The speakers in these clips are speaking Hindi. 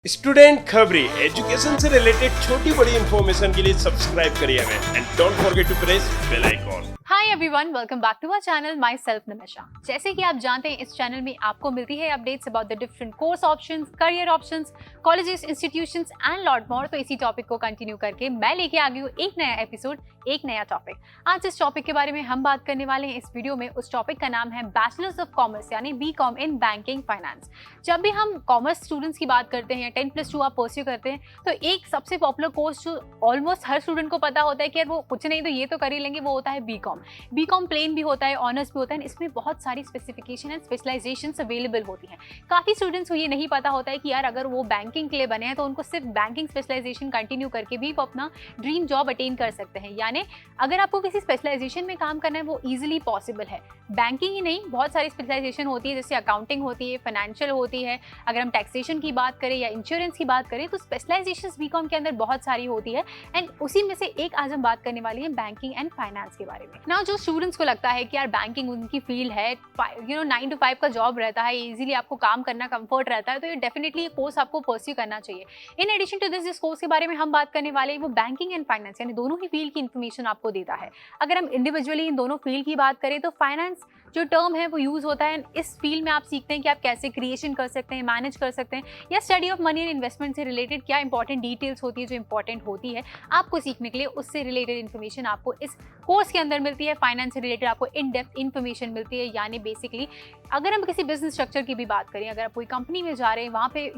स्टूडेंट खबरी एजुकेशन से रिलेटेड छोटी बड़ी इंफॉर्मेशन के लिए सब्सक्राइब करिए हमें and don't forget to press bell icon. Hi everyone, welcome back to our channel myself Nimisha. जैसे कि आप जानते हैं, इस चैनल में आपको मिलती है updates about the different course options, career options, colleges, institutions and lot more. तो इसी टॉपिक को कंटिन्यू करके मैं लेके आ गई हूँ एक नया एपिसोड, एक नया टॉपिक। आज इस टॉपिक के बारे में हम बात करने वाले हैं इस वीडियो में। उस टॉपिक का नाम है बैचलर्स ऑफ कॉमर्स यानी बीकॉम इन बैंकिंग फाइनेंस। जब भी हम कॉमर्स स्टूडेंट्स की बात करते हैं या 10+2 आप परस्यू करते हैं, तो एक सबसे पॉपुलर कोर्स जो ऑलमोस्ट हर स्टूडेंट को पता होता है कि यार वो कुछ नहीं तो ये तो कर ही लेंगे, वो होता है बीकॉम। बीकॉम प्लेन भी होता है, ऑनर्स भी होता है। इसमें बहुत सारी स्पेसिफिकेशन एंड स्पेशलाइजेशंस अवेलेबल होती हैं। काफ़ी स्टूडेंट्स को ये नहीं पता होता है कि यार अगर वो बैंकिंग के लिए बने हैं तो उनको सिर्फ बैंकिंग स्पेशलाइजेशन कंटिन्यू करके भी वो अपना ड्रीम जॉब अटेन कर सकते हैं। यानी अगर आपको किसी स्पेशलाइजेशन में काम करना है वो ईजिली पॉसिबल है। बैंकिंग ही नहीं, बहुत सारी स्पेशलाइजेशन होती है, जैसे अकाउंटिंग होती है, फाइनेंशियल होती है। अगर हम टैक्सेशन की बात करें या इंश्योरेंस की बात करें तो स्पेशलाइजेशंस बीकॉम के अंदर बहुत सारी होती है। एंड उसी में से एक आज हम बात करने वाली है बैंकिंग एंड फाइनेंस के बारे में। ना जो स्टूडेंट्स को लगता है कि यार बैंकिंग उनकी फील्ड है, 9 to 5 का जॉब रहता है, इजीली आपको काम करना कंफर्ट रहता है, तो ये डेफिनेटली ये कोर्स आपको परस्यू करना चाहिए। इन एडिशन टू दिस, जिस कोर्स के बारे में हम बात करने वाले हैं वो बैंकिंग एंड फाइनेंस यानी दोनों ही फील्ड की इन्फॉर्मेशन आपको देता है। अगर हम इंडिविजुअली इन दोनों फील्ड की बात करें तो फाइनेंस जो टर्म है वो यूज होता है। इस फील्ड में आप सीखते हैं कि आप कैसे क्रिएशन कर सकते हैं, मैनेज कर सकते हैं, या study of money and investment से रिलेटेड क्या इंपॉर्टेंट डिटेल्स होती है जो इंपॉर्टेंट होती है आपको सीखने के लिए, उससे रिलेटेड इन्फॉर्मेशन आपको इस कोर्स के अंदर मिलती है। फाइनेंस से रिलेटेड आपको इन डेप्थ इन्फॉर्मेशन मिलती है। यानी बेसिकली अगर हम किसी बिजनेस स्ट्रक्चर की भी बात करें, अगर आप कोई कंपनी में जा रहे हैं, वहाँ पे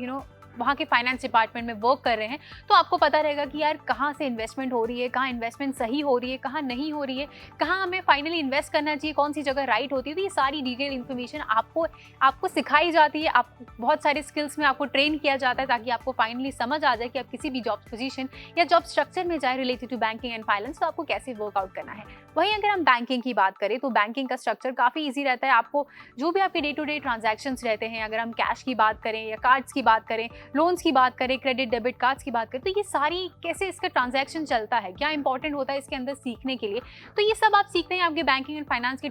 वहाँ के फाइनेंस डिपार्टमेंट में वर्क कर रहे हैं, तो आपको पता रहेगा कि यार कहाँ से इन्वेस्टमेंट हो रही है, कहाँ इन्वेस्टमेंट सही हो रही है, कहाँ नहीं हो रही है, कहाँ हमें फाइनली इन्वेस्ट करना चाहिए, कौन सी जगह राइट होती है। तो ये सारी डिटेल इन्फॉर्मेशन आपको सिखाई जाती है। आप बहुत सारे स्किल्स में आपको ट्रेन किया जाता है ताकि आपको फाइनली समझ आ जाए कि आप किसी भी जॉब पोजीशन या जॉब स्ट्रक्चर में जाए related to banking and finance, तो आपको कैसे वर्कआउट करना है। वहीं अगर हम बैंकिंग की बात करें तो बैंकिंग का स्ट्रक्चर काफ़ी ईजी रहता है। आपको जो भी आपके डे टू डे ट्रांजैक्शंस रहते हैं, अगर हम कैश की बात करें या कार्ड्स की बात करें, लोन्स की बात करें, क्रेडिट डेबिट कार्ड्स की बात करें, तो ये सारी कैसे इसका ट्रांजैक्शन चलता है, क्या इंपॉर्टेंट होता है इसके अंदर सीखने के लिए, तो ये सब आप सीखते हैं आपके बैंकिंग एंड फाइनेंस के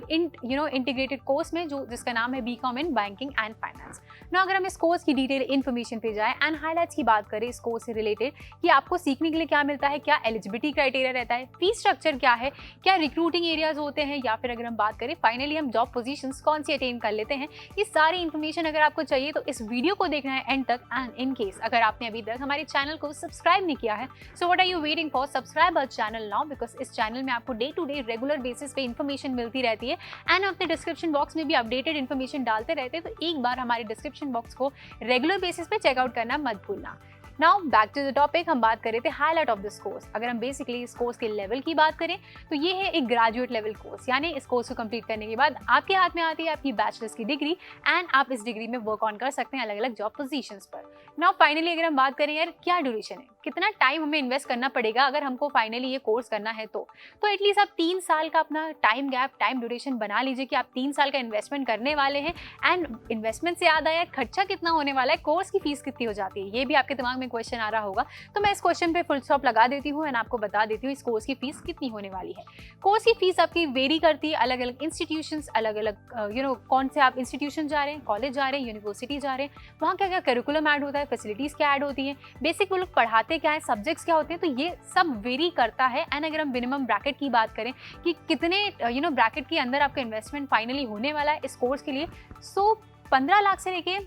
इंटीग्रेटेड कोर्स में, जो जिसका नाम है B Com in banking and finance. ना अगर हम इस कोर्स की डिटेल इन्फॉर्मेशन पे जाए एंड हाईलाइट्स की बात करें इस कोर्स से रिलेटेड कि आपको सीखने के लिए क्या मिलता है, क्या एलिजिबिलिटी क्राइटेरिया रहता है, फीस स्ट्रक्चर क्या है, क्या रिक्रूटिंग एरियाज होते हैं, या फिर अगर हम बात करें फाइनली हम जॉब पोजीशंस कौन सी अटेन कर लेते हैं, ये सारी इन्फॉर्मेशन अगर आपको चाहिए तो इस वीडियो को देखना है एंड तक। एंड इन केस अगर आपने अभी तक हमारे चैनल को सब्सक्राइब नहीं किया है, so what are you waiting for, subscribe our channel now, because इस चैनल में आपको day to day regular basis पे इन्फॉर्मेशन मिलती रहती है। एंड अपने डिस्क्रिप्शन बॉक्स में भी अपडेटेड इन्फॉर्मेशन डालते रहते हैं, तो एक बार हमारे डिस्क्रिप्शन बॉक्स को रेगुलर बेसिस पे चेकआउट करना मत भूलना। Now back to the topic, हम बात कर रहे थे हाईलाइट ऑफ दिस कोर्स। अगर हम बेसिकली इस कोर्स के लेवल की बात करें तो ये है एक ग्रेजुएट लेवल कोर्स। यानी इस कोर्स को कंप्लीट करने के बाद आपके हाथ में आती है आपकी बैचलर्स की डिग्री एंड आप इस डिग्री में वर्क ऑन कर सकते हैं अलग अलग जॉब पोजीशंस पर। नाउ फाइनली अगर हम बात करें यार क्या ड्यूरेशन है, कितना टाइम हमें इन्वेस्ट करना पड़ेगा अगर हमको फाइनली ये कोर्स करना है, तो एटलीस्ट आप 3 साल का अपना टाइम गैप, टाइम ड्यूरेशन बना लीजिए कि आप 3 साल का इन्वेस्टमेंट करने वाले हैं। एंड इन्वेस्टमेंट से याद आया, खर्चा कितना होने वाला है, कोर्स की फीस कितनी हो जाती है, ये भी आपके दिमाग में क्वेश्चन आ रहा होगा। तो मैं इस क्वेश्चन पे फुल स्टॉप लगा देती हूँ एंड आपको बता देती हूँ इस कोर्स की फीस कितनी होने वाली है। कोर्स की फीस आपकी वेरी करती है, अलग अलग इंस्टीट्यूशंस, अलग अलग कौन से आप इंस्टीट्यूशन जा रहे हैं, कॉलेज जा रहे हैं, यूनिवर्सिटी जा रहे हैं, वहाँ क्या क्या करिकुलम ऐड होता है, फैसिलिटीज़ क्या ऐड होती हैं, बेसिक वो लोग पढ़ाते क्या है, सब्जेक्ट्स क्या होते हैं, तो ये सब वेरी करता है। एंड अगर हम मिनिमम ब्रैकेट की बात करें कि कितने ब्रैकेट के अंदर आपका इन्वेस्टमेंट फाइनली होने वाला है इस कोर्स के लिए, सो 15 लाख से लेके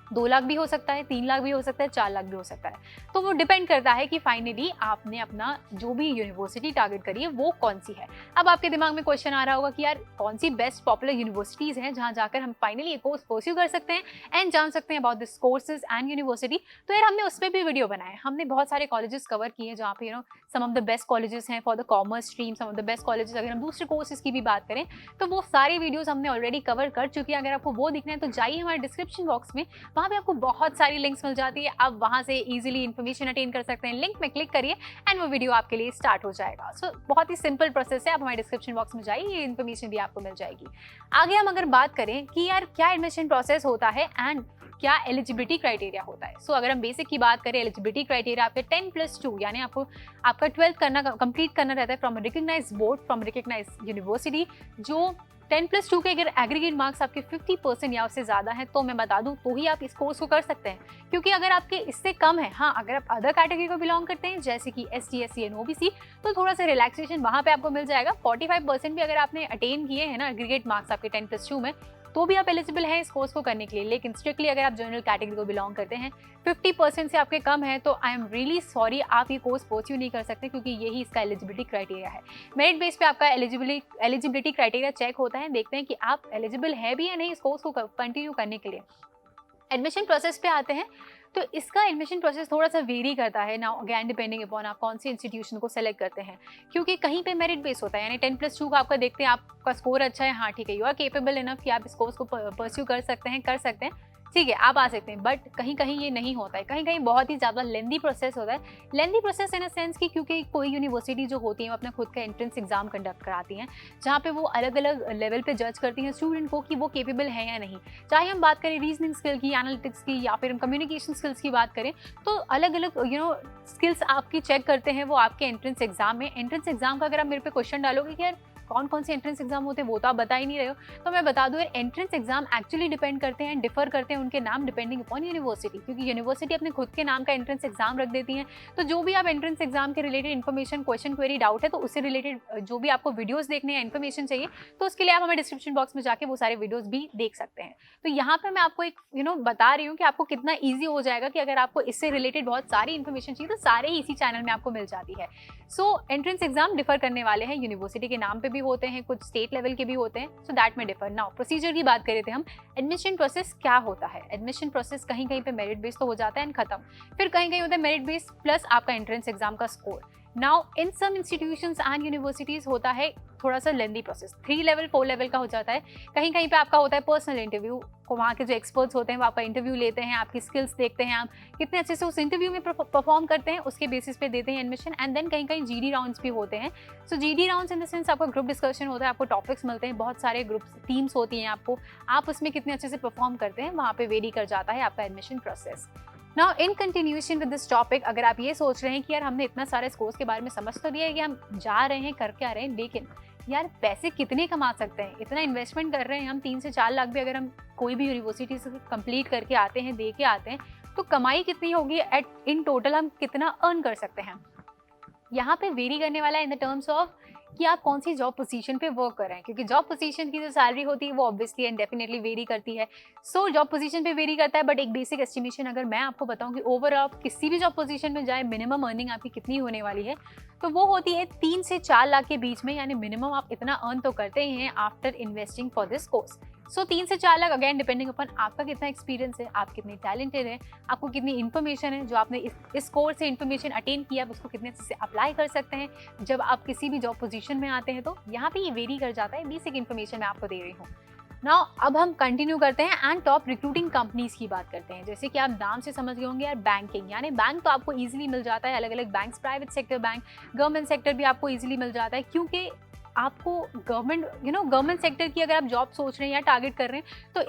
2 लाख भी हो सकता है, 3 लाख भी हो सकता है, 4 लाख भी हो सकता है। तो वो डिपेंड करता है कि फाइनली आपने अपना जो भी यूनिवर्सिटी टारगेट करी है वो कौन सी है। अब आपके दिमाग में क्वेश्चन आ रहा होगा कि यार कौन सी बेस्ट पॉपुलर यूनिवर्सिटीज़ हैं जहाँ जाकर हम फाइनली ये कोर्स परस्यू कर सकते हैं एंड जान सकते हैं about this courses and university. तो यार हमने उस पर भी वीडियो बनाए, हमने बहुत सारे कॉलेजेस कवर किए जहाँ पे some of the best colleges हैं for the commerce stream, some of the best colleges. अगर हम दूसरे कोर्सेज की भी बात करें तो वो सारी वीडियोज़ हमने ऑलरेडी कवर कर चुकी है। अगर आपको वो दिखना है तो जाइए हमारे डिस्क्रिप्शन बॉक्स में, वहाँ पे आपको बहुत सारी लिंक्स मिल जाती है। आप वहाँ से इजीली इन्फॉर्मेशन अटेन कर सकते हैं, लिंक में क्लिक करिए एंड वो वीडियो आपके लिए स्टार्ट हो जाएगा। सो बहुत ही सिंपल प्रोसेस है, आप हमारे डिस्क्रिप्शन बॉक्स में जाइए, ये इन्फॉर्मेशन भी आपको मिल जाएगी। आगे हम अगर बात करें कि यार क्या एडमिशन प्रोसेस होता है एंड क्या एलिजिबिलिटी क्राइटेरिया होता है। सो अगर हम बेसिक की बात करें, एलिजिबिलिटी क्राइटेरिया आपके 10+2 यानी आपका 12th कंप्लीट करना रहता है from recognise board, from recognise university, जो 10+2 के अगर एग्रीगेट मार्क्स आपके 50% या उससे ज़्यादा हैं तो मैं बता दूं तो ही आप इस कोर्स को कर सकते हैं, क्योंकि अगर आपके इससे कम है, हाँ अगर आप अदर कैटेगरी को बिलोंग करते हैं जैसे कि ST SC एंड OBC तो थोड़ा सा रिलैक्सेशन वहाँ पे आपको मिल जाएगा। 45% भी अगर आपने अटेन किए हैं ना एग्रीगेट मार्क्स आपके 10+2 में तो भी आप एलिजिबल हैं इस कोर्स को करने के लिए। लेकिन स्ट्रिक्टली अगर आप जनरल कैटेगरी को बिलोंग करते हैं 50% से आपके कम है तो आई एम रियली सॉरी, आप ये कोर्स परस्यू नहीं कर सकते, क्योंकि यही इसका एलिजिबिलिटी क्राइटेरिया है। मेरिट बेस पे आपका एलिजिबिलिटी क्राइटेरिया चेक होता है, देखते हैं कि आप एलिजिबल है भी या नहीं इस कोर्स को कंटिन्यू करने के लिए। एडमिशन प्रोसेस पे आते हैं तो इसका एडमिशन प्रोसेस थोड़ा सा वेरी करता है ना, अगेन डिपेंडिंग अपॉन आप कौन सी इंस्टीट्यूशन को सेलेक्ट करते हैं, क्योंकि कहीं पे मेरिट बेस होता है। यानी 10+2 का आपका देखते हैं आपका स्कोर अच्छा है, हाँ ठीक है, यू आर केपेबल इनफ कि आप इस कोर्स को परस्यू कर सकते हैं, ठीक है आप आ सकते हैं। बट कहीं कहीं ये नहीं होता है, कहीं कहीं बहुत ही ज़्यादा लेंदी प्रोसेस होता है। Lengthy process in a sense कि क्योंकि कोई यूनिवर्सिटी जो होती है वो अपना खुद का एंट्रेंस एग्जाम कंडक्ट कराती हैं, जहाँ पे वो अलग अलग लेवल पे जज करती हैं स्टूडेंट को कि वो केपेबल है या नहीं। चाहे हम बात करें रीजनिंग स्किल की, एनालिटिक्स की, या फिर हम कम्युनिकेशन स्किल्स की बात करें, तो अलग अलग स्किल्स आपकी चेक करते हैं वो आपके एंट्रेंस एग्जाम में। एंट्रेंस एग्जाम का अगर आप मेरे पे क्वेश्चन डालोगे कि यार कौन कौन से एंट्रेंस एग्जाम होते हैं वो तो आप बता ही नहीं रहे हो, तो मैं बता दूं एंट्रेंस एग्जाम एक्चुअली डिपेंड करते हैं, डिफर करते हैं उनके नाम डिपेंडिंग अपॉन यूनिवर्सिटी, क्योंकि यूनिवर्सिटी अपने खुद के नाम का एंट्रेंस एग्जाम रख देती है। तो जो भी आप एंट्रेंस एग्जाम के related information, question, query, doubt है तो उससे रिलेटेड जो भी आपको वीडियोस देखने या इन्फॉर्मेशन चाहिए तो उसके लिए आप हमें डिस्क्रिप्शन बॉक्स में जाके वो सारे वीडियोस भी देख सकते हैं। तो यहाँ पर मैं आपको एक बता रही हूँ कि आपको कितना ईजी हो जाएगा कि अगर आपको इससे रिलेटेड बहुत सारी इन्फॉर्मेशन चाहिए तो सारे ही इसी चैनल में आपको मिल जाती है। सो एंट्रेंस एग्जाम डिफर करने वाले हैं, यूनिवर्सिटी के नाम पे भी होते हैं, कुछ स्टेट लेवल के भी होते हैं, सो दैट में डिफर। नाउ प्रोसीजर की बात करें थे हम, एडमिशन प्रोसेस क्या होता है। एडमिशन प्रोसेस कहीं कहीं पे मेरिट बेस तो हो जाता है एंड खत्म, फिर कहीं कहीं होता है मेरिट बेस प्लस आपका एंट्रेंस एग्जाम का score. Now in some institutions and universities होता है थोड़ा सा लेंदी प्रोसेस, 3 लेवल 4 लेवल का हो जाता है। कहीं कहीं पे आपका होता है पर्सनल इंटरव्यू, को वहाँ के जो एक्सपर्ट्स होते हैं वो आपका इंटरव्यू लेते हैं, आपकी स्किल्स देखते हैं, आप कितने अच्छे से उस इंटरव्यू में परफॉर्म करते हैं, उसके बेसिस पे देते हैं एडमिशन। एंड देन कहीं कहीं GD राउंड्स भी होते हैं। सो GD rounds in the sense आपका ग्रुप डिस्कशन होता है, आपको टॉपिक्स मिलते हैं, बहुत सारे ग्रुप्स टीम्स होती हैं आपको, आप उसमें कितने अच्छे से परफॉर्म करते हैं वहाँ पे वेरी कर जाता है आपका admission process. Now in continuation with this topic, अगर आप ये सोच रहे हैं कि यार हमने इतना सारे इस कोर्स के बारे में समझ तो लिया है कि हम जा रहे हैं कर क्या रहे हैं, लेकिन यार पैसे कितने कमा सकते हैं, इतना इन्वेस्टमेंट कर रहे हैं हम, 3 से 4 लाख भी अगर हम कोई भी यूनिवर्सिटी से कंप्लीट करके आते हैं, दे के आते हैं, तो कमाई कितनी होगी, एट इन टोटल हम कितना अर्न कर सकते हैं। यहाँ पे वेरी करने वाला है इन द टर्म्स ऑफ कि आप कौन सी जॉब पोजीशन पे वर्क कर रहे हैं, क्योंकि जॉब पोजीशन की जो सैलरी होती है वो ऑब्वियसली एंड डेफिनेटली वेरी करती है। सो जॉब पोजीशन पे वेरी करता है, बट एक बेसिक एस्टिमेशन अगर मैं आपको बताऊं कि ओवरऑल किसी भी जॉब पोजीशन में जाए मिनिमम अर्निंग आपकी कितनी होने वाली है, तो वो होती है 3 से 4 लाख के बीच में, यानी मिनिमम आप इतना अर्न तो करते ही हैं after investing for this course. So 3 से 4 लाख अगेन डिपेंडिंग अपन आपका कितना एक्सपीरियंस है, आप कितने टैलेंटेड है, आपको कितनी इन्फॉर्मेशन है, जो आपने इस कोर्स से इन्फॉर्मेशन अटेन किया आप उसको कितने अच्छे से अप्लाई कर सकते हैं जब आप किसी भी जॉब पोजीशन में आते हैं। तो यहाँ पे ये वेरी कर जाता है, बेसिक इन्फॉर्मेशन मैं आपको दे रही हूँ। नाउ अब हम कंटिन्यू करते हैं एंड टॉप रिक्रूटिंग कंपनीज की बात करते हैं। जैसे कि आप नाम से समझ गए होंगे यार, बैंकिंग, यानी बैंक तो आपको इजीली मिल जाता है, अलग अलग banks, private sector bank, government sector भी आपको इजीली मिल जाता है, क्योंकि आपको गवर्नमेंट सेक्टर की अगर आप जॉब सोच रहे हैं या टारगेट कर रहे हैं तो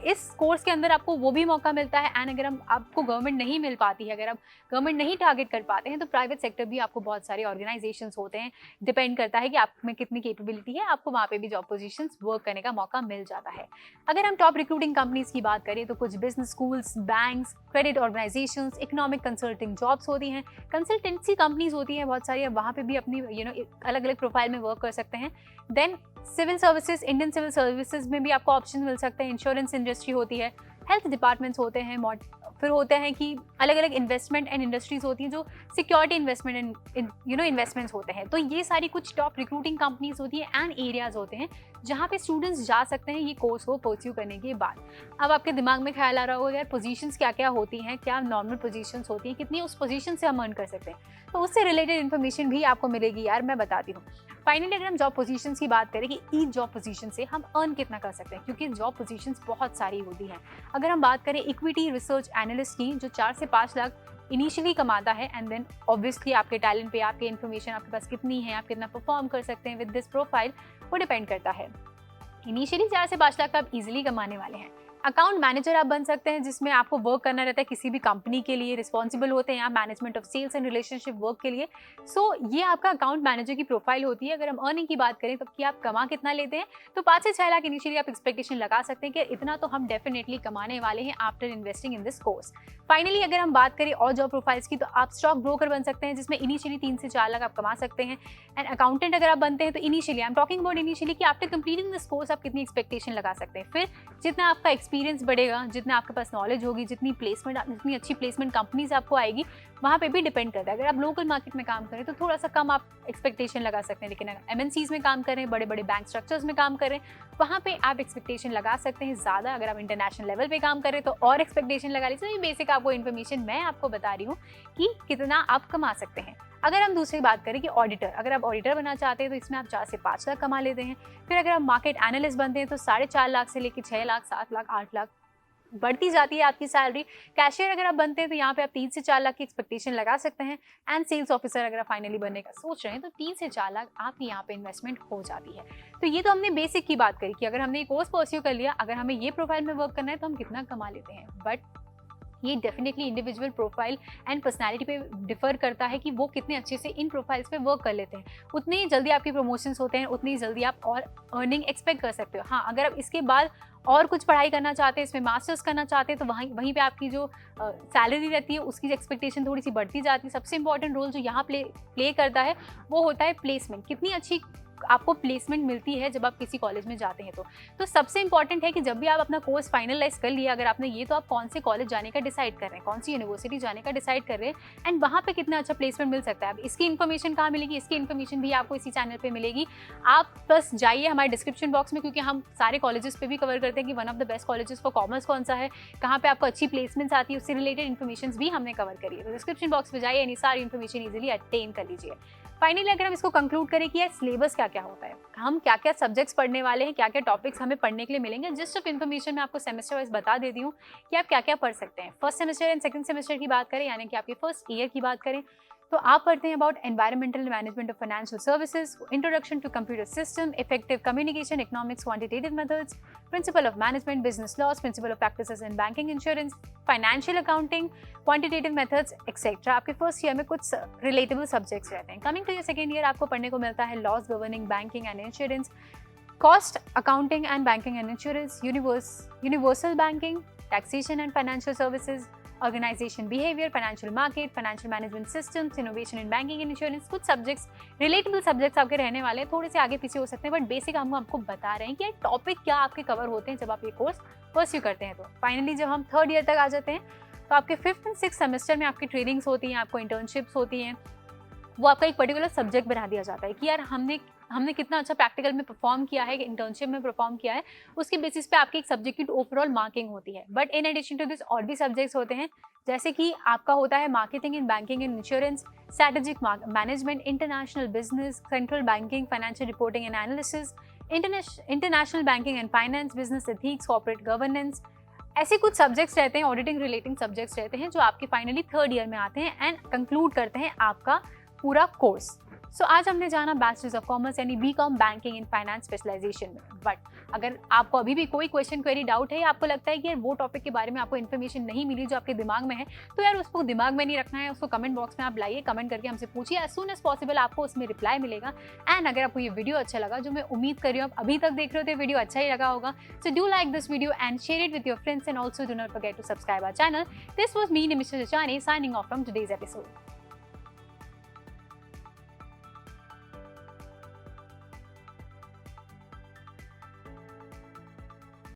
इस कोर्स के अंदर आपको वो भी मौका मिलता है। एंड अगर आपको गवर्नमेंट नहीं मिल पाती है, अगर आप गवर्नमेंट नहीं टारगेट कर पाते हैं, तो प्राइवेट सेक्टर भी आपको बहुत सारे ऑर्गेनाइजेशंस होते हैं, डिपेंड करता है कि आप में कितनी कैपेबिलिटी है, आपको वहाँ पे भी जॉब पोजीशंस वर्क करने का मौका मिल जाता है। अगर हम टॉप रिक्रूटिंग कंपनीज की बात करें तो कुछ business schools, banks, credit organisations, economic consulting jobs होती हैं, कंसल्टेंसी कंपनीज होती हैं बहुत सारी, वहाँ पे भी अपनी अलग अलग प्रोफाइल में वर्क कर सकते हैं। Then civil services, Indian civil services में भी आपको ऑप्शन मिल सकते हैं, इंश्योरेंस इंडस्ट्री होती है, हेल्थ डिपार्टमेंट्स होते हैं, फिर होते हैं कि अलग अलग इन्वेस्टमेंट एंड इंडस्ट्रीज होती हैं जो सिक्योरिटी इन्वेस्टमेंट एंड इन्वेस्टमेंट्स होते हैं। तो ये सारी कुछ टॉप रिक्रूटिंग कंपनीज होती है एंड एरियाज होते हैं जहाँ पे स्टूडेंट्स जा सकते हैं ये कोर्स को परस्यू करने के बाद। अब आपके दिमाग में ख्याल आ रहा होगा यार पोजीशंस क्या क्या होती हैं, क्या नॉर्मल पोजीशंस होती हैं, कितनी उस पोजीशन से हम अर्न कर सकते हैं, तो उससे रिलेटेड इन्फॉर्मेशन भी आपको मिलेगी यार, मैं बताती हूँ। फाइनली अगर हम जॉब पोजीशंस की बात करें कि ईच जॉब पोजीशन से हम अर्न कितना कर सकते हैं, क्योंकि जॉब पोजीशंस बहुत सारी होती हैं। अगर हम बात करें इक्विटी रिसर्च एनालिस्ट की, जो 4 से 5 लाख इनिशियली कमाता है, एंड देन ऑब्वियसली आपके टैलेंट पे, आपके इन्फॉर्मेशन आपके पास कितनी है, आप कितना परफॉर्म कर सकते हैं विद दिस प्रोफाइल, वो डिपेंड करता है। इनिशियली 4 से 5 लाख आप इजीली कमाने वाले हैं, अकाउंट मैनेजर आप बन सकते हैं, जिसमें आपको वर्क करना रहता है किसी भी कंपनी के लिए, रिस्पॉन्सिबल होते हैं आप management of sales and relationship work के लिए। सो ये आपका अकाउंट मैनेजर की प्रोफाइल होती है। अगर हम अर्निंग की बात करें तो कि आप कमा कितना लेते हैं, तो 5 से 6 लाख इनिशियली आप एक्सपेक्टेशन लगा सकते हैं कि इतना तो हम डेफिनेटली कमाने वाले हैं after investing in this course. Finally अगर हम बात करें और जॉब प्रोफाइल्स की, तो आप स्टॉक ब्रोकर बन सकते हैं, जिसमें इनिशियली 3 से 4 लाख आप कमा सकते हैं। एंड अकाउंटेंट अगर आप बनते हैं तो initially I am talking about initially कि आफ्टर कंप्लीटिंग दिस कोर्स आप कितनी एक्सपेक्टेशन लगा सकते हैं। फिर जितना आपका एक्सपीरियंस बढ़ेगा, जितना आपके पास नॉलेज होगी, जितनी अच्छी प्लेसमेंट कंपनीज आपको आएगी, वहाँ पे भी डिपेंड करता है। अगर आप लोकल मार्केट में काम करें तो थोड़ा सा कम आप एक्सपेक्टेशन लगा सकते हैं, लेकिन अगर MNCs में काम करें, बड़े बड़े बैंक स्ट्रक्चर्स में काम करें, वहाँ पे आप एक्सपेक्टेशन लगा सकते हैं ज़्यादा। अगर आप इंटरनेशनल लेवल पे काम करें तो और एक्सपेक्टेशन लगा लीजिए। ये बेसिक आपको इन्फॉर्मेशन मैं आपको बता रही हूँ कि कितना आप कमा सकते हैं। अगर हम दूसरी बात करें कि ऑडिटर, अगर आप ऑडिटर बनना चाहते हैं तो इसमें आप 4 से 5 लाख कमा लेते हैं। फिर अगर आप मार्केट एनालिस्ट बनते हैं तो 4.5 लाख से लेकर 6 लाख, 7 लाख, 8 लाख बढ़ती जाती है आपकी सैलरी। कैशियर अगर आप बनते हैं तो यहाँ पे आप 3 से 4 लाख की एक्सपेक्टेशन लगा सकते हैं। एंड सेल्स ऑफिसर अगर आप फाइनली बनने का सोच रहे हैं तो 3 से 4 लाख आपकी यहाँ पे इन्वेस्टमेंट हो जाती है। तो ये तो हमने बेसिक की बात करी कि अगर हमने ये कोर्स परस्यू कर लिया, अगर हमें ये प्रोफाइल में वर्क करना है तो हम कितना कमा लेते हैं। बट ये definitely individual profile and personality पे डिफर करता है कि वो कितने अच्छे से इन प्रोफाइल्स पे वर्क कर लेते हैं। उतनी ही जल्दी आपके प्रमोशंस होते हैं, उतनी जल्दी आप और अर्निंग एक्सपेक्ट कर सकते हो। हाँ, अगर आप इसके बाद और कुछ पढ़ाई करना चाहते हैं, इसमें मास्टर्स करना चाहते हैं, तो वहीं पे आपकी जो सैलरी रहती है उसकी एक्सपेक्टेशन थोड़ी सी बढ़ती जाती है। सबसे इंपॉर्टेंट रोल जो यहाँ प्ले करता है वो होता है प्लेसमेंट। कितनी अच्छी आपको प्लेसमेंट मिलती है जब आप किसी कॉलेज में जाते हैं। तो सबसे इंपॉर्टेंट है कि जब भी आप अपना कोर्स फाइनलाइज कर लिया, अगर आपने ये, तो आप कौन से कॉलेज जाने का डिसाइड कर रहे हैं, कौन सी यूनिवर्सिटी जाने का डिसाइड कर रहे हैं एंड वहाँ पे कितना अच्छा प्लेसमेंट मिल सकता है। अब इसकी इन्फॉर्मेशन कहाँ मिलेगी? इसकी इन्फॉर्मेशन भी आपको इसी चैनल पर मिलेगी। आप बस जाइए हमारे डिस्क्रिप्शन बॉक्स में, क्योंकि हम सारे कॉलेजेस पे भी कवर करते हैं कि one of the best colleges for commerce कौन सा है, कहाँ पे आपको अच्छी प्लेसमेंट्स आती है, उससे रिलेटेड इन्फॉर्मेशन भी हमने कवर करी है। तो डिस्क्रिप्शन बॉक्स में जाइए, यानी सारी इन्फॉर्मेशन ईजिली अटेन कर लीजिए। फाइनली अगर हम इसको कंक्लूड करें कि यार सिलेबस क्या क्या होता है, हम क्या क्या सब्जेक्ट्स पढ़ने वाले हैं, क्या क्या टॉपिक्स हमें पढ़ने के लिए मिलेंगे, जिस्ट ऑफ इन्फॉर्मेशन मैं आपको सेमेस्टर वाइज बता देती हूँ कि आप क्या क्या पढ़ सकते हैं। First semester and second semester की बात करें, यानी कि आपके फर्स्ट ईयर की बात करें, तो आप पढ़ते हैं about environmental management of financial services, introduction to computer system, effective communication, economics, quantitative methods, principle of management, business laws, principle of practices in banking insurance, financial accounting, quantitative methods etcetera. आपके फर्स्ट ईयर में कुछ रिलेटेबल सब्जेक्ट्स रहते हैं। Coming to your second year आपको पढ़ने को मिलता है laws governing banking and insurance, cost accounting and banking and insurance, universal banking, taxation and financial services, organisation behaviour, financial market, financial management systems, innovation in banking and insurance. कुछ सब्जेक्ट्स रिलेटेबल सब्जेक्ट्स आपके रहने वाले हैं, थोड़े से आगे पीछे हो सकते हैं, बट बेसिक हम आपको बता रहे हैं कि टॉपिक क्या आपके कवर होते हैं जब आप ये कोर्स परस्यू करते हैं। तो फाइनली जब हम थर्ड ईयर तक आ जाते हैं तो आपके 5th एंड 6th सेमेस्टर में आपकी ट्रेनिंग्स होती हैं, आपको इंटर्नशिप्स होती हैं। वो आपका एक पर्टिकुलर सब्जेक्ट बना दिया जाता है कि यार हमने कितना अच्छा प्रैक्टिकल में परफॉर्म किया है, इंटर्नशिप में परफॉर्म किया है, उसके बेसिस पे आपकी एक सब्जेक्ट की ओवरऑल मार्किंग होती है। But in addition to this और भी सब्जेक्ट्स होते हैं, जैसे कि आपका होता है marketing in banking and insurance, strategic management, international business, central banking, financial reporting and analysis, international banking and finance, business ethics, corporate governance. ऐसे कुछ सब्जेक्ट्स रहते हैं, ऑडिटिंग रिलेटिंग सब्जेक्ट्स रहते हैं, जो आपके फाइनली थर्ड ईयर में आते हैं एंड कंक्लूड करते हैं आपका पूरा कोर्स। सो आज हमने जाना बैचलर्स ऑफ कॉमर्स यानी B Com banking in finance specialisation में। बट अगर आपको अभी भी कोई क्वेश्चन क्वेरी डाउट है, या आपको लगता है कि यार वो टॉपिक के बारे में आपको इन्फॉर्मेशन नहीं मिली जो आपके दिमाग में है, तो यार उसको दिमाग में नहीं रखना है, उसको कमेंट बॉक्स में आप लाइए, कमेंट करके हमसे पूछिए, एज सून एज पॉसिबल आपको उसमें रिप्लाई मिलेगा। एंड अगर आपको ये वीडियो अच्छा लगा, जो मैं उम्मीद कर रही हूँ आप अभी तक देख रहे हो, तो वीडियो अच्छा ही लगा होगा, so do like this video and share it with your friends and also do not forget to subscribe our channel. This was me Nimisha Jachani signing off from today's episode.